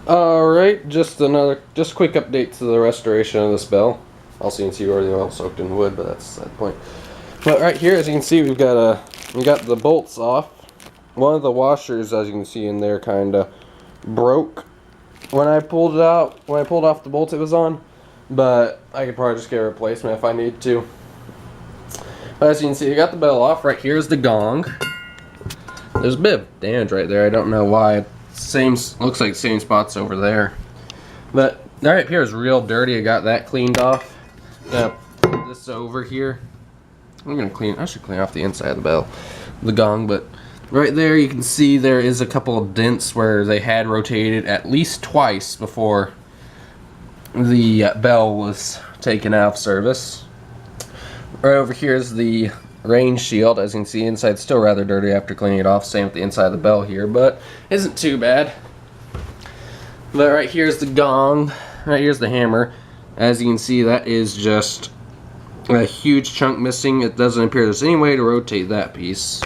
Alright, just a quick update to the restoration of this bell. Also, you can see where the oil soaked in wood, but that's the point. But right here, as you can see, we got the bolts off. One of the washers, as you can see in there, kind of broke when I pulled it out. When I pulled off the bolt it was on, but I could probably just get a replacement if I need to. But as you can see, I got the bell off. Right here is the gong. There's a bit of damage right there. I don't know why. Looks like the same spots over there. But right here is real dirty. I got that cleaned off. Now put this over here. I should clean off the inside of the bell, the gong. But right there, you can see there is a couple of dents where they had rotated at least twice before the bell was taken out of service. Right over here is the range shield. As you can see, inside still rather dirty after cleaning it off. Same with the inside of the bell here, but isn't too bad. But right here's the gong. Right here's the hammer. As you can see, that is just a huge chunk missing. It doesn't appear there's any way to rotate that piece.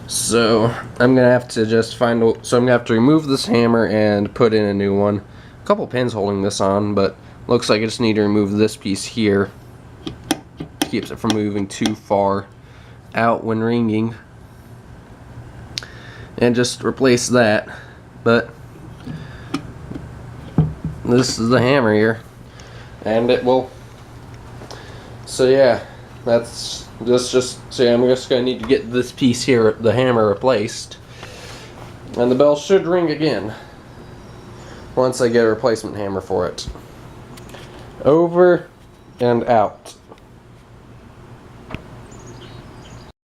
So I'm gonna have to remove this hammer and put in a new one. A couple pins holding this on, but looks like I just need to remove this piece here. Keeps it from moving too far out when ringing, and just replace that. But this is the hammer here, and it will. So yeah, that's just I'm just gonna need to get this piece here, the hammer, replaced, and the bell should ring again once I get a replacement hammer for it. Over and out.